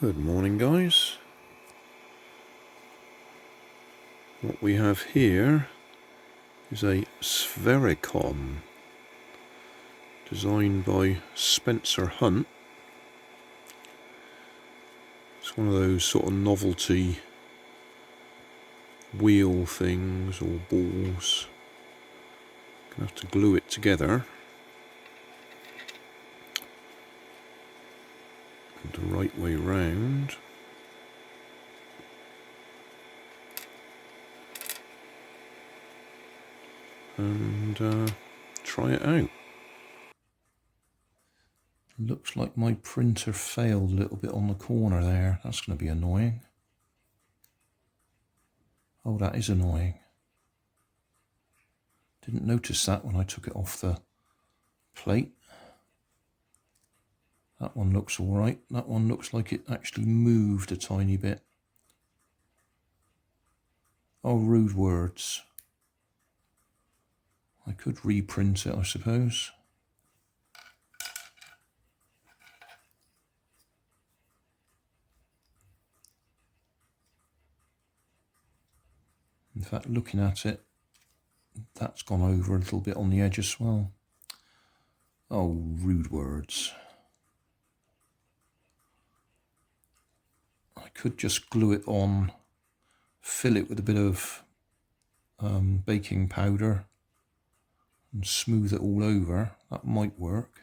Good morning, guys. What we have here is a Sphericon designed by Spencer Hunt. It's one of those sort of novelty wheel things or balls. Gonna have to glue it together. The right way round. And try it out. Looks like my printer failed a little bit on the corner there. That's going to be annoying. Oh, that is annoying. Didn't notice that when I took it off the plate. That one looks alright. That one looks like it actually moved a tiny bit. Oh, rude words. I could reprint it, I suppose. In fact, looking at it, that's gone over a little bit on the edge as well. Oh, rude words. I could just glue it on, fill it with a bit of baking powder and smooth it all over. That might work.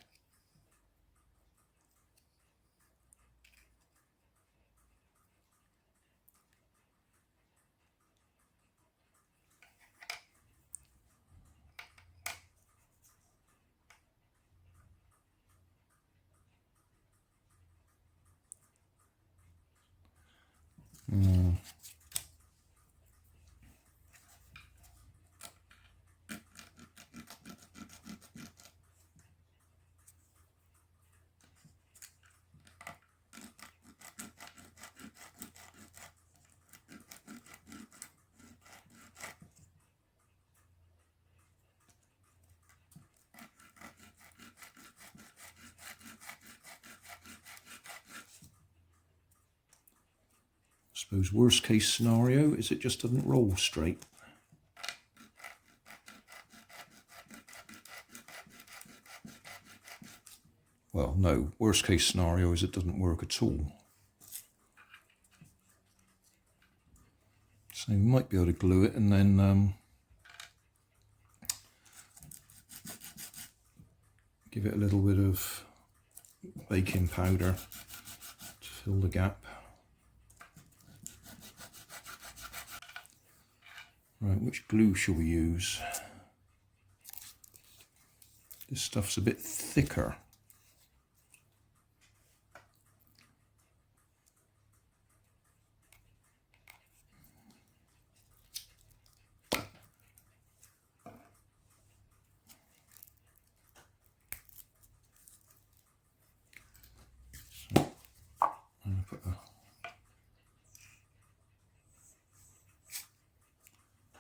I suppose worst case scenario is it just doesn't roll straight. Well, no, worst case scenario is it doesn't work at all. So we might be able to glue it and then give it a little bit of baking powder to fill the gap. Right, which glue shall we use? This stuff's a bit thicker. So, I'm going to put a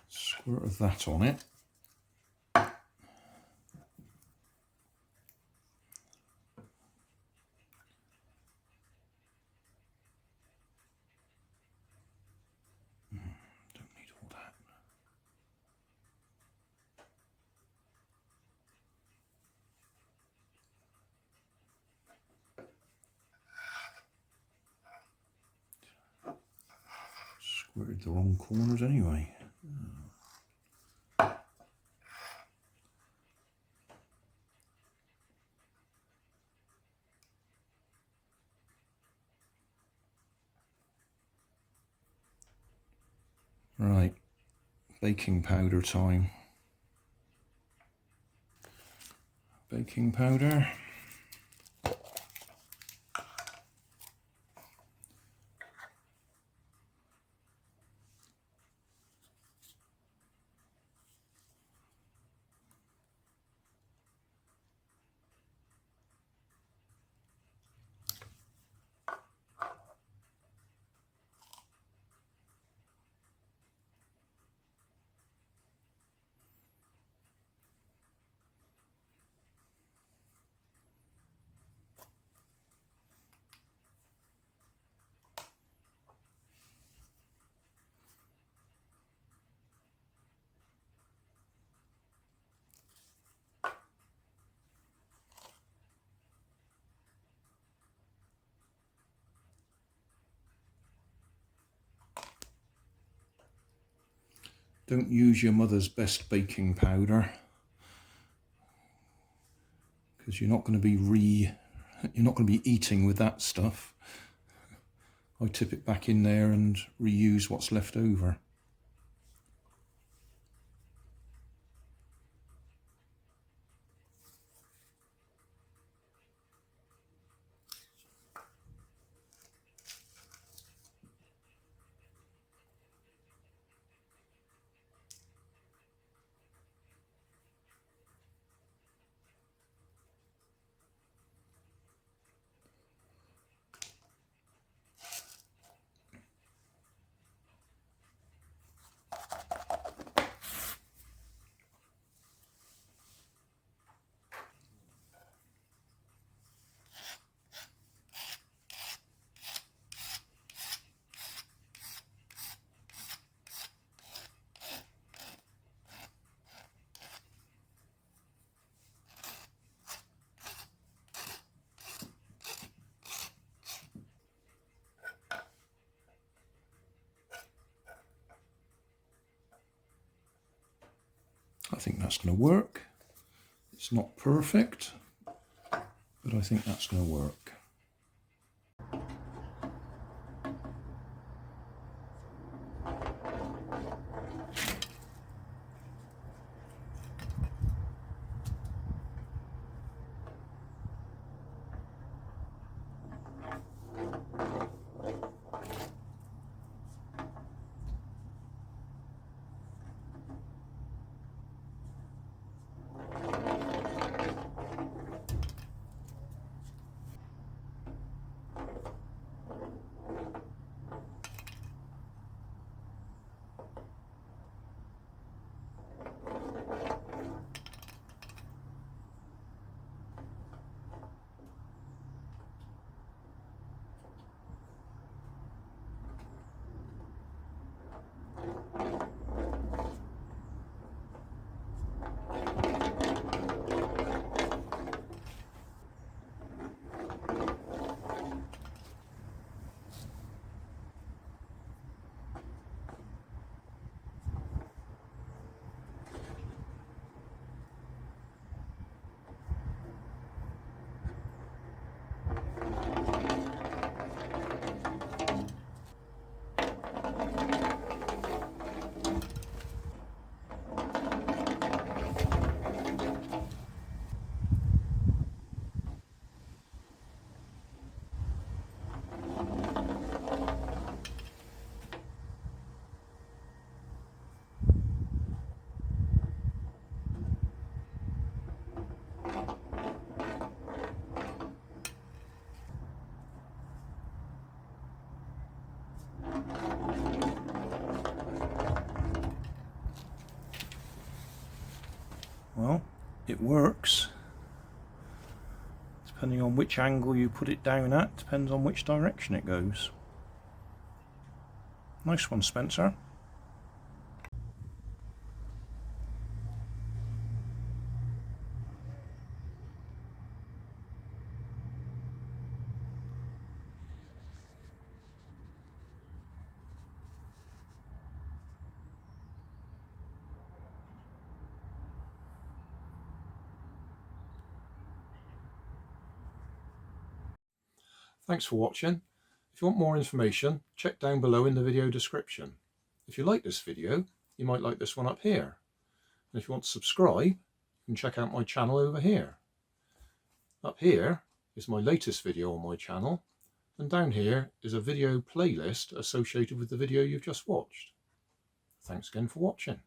squirt of that on it. Don't need all that. Squirted the wrong corners anyway. Right, baking powder time. Baking powder. Don't use your mother's best baking powder, because you're not going to be eating with that stuff. I tip it back in there and reuse what's left over. I think that's going to work. It's not perfect, but I think that's going to work. Well, it works. Depending on which angle you put it down at, depends on which direction it goes. Nice one, Spencer. Thanks for watching. If you want more information, check down below in the video description. If you like this video, you might like this one up here. And if you want to subscribe, you can check out my channel over here. Up here is my latest video on my channel, and down here is a video playlist associated with the video you've just watched. Thanks again for watching.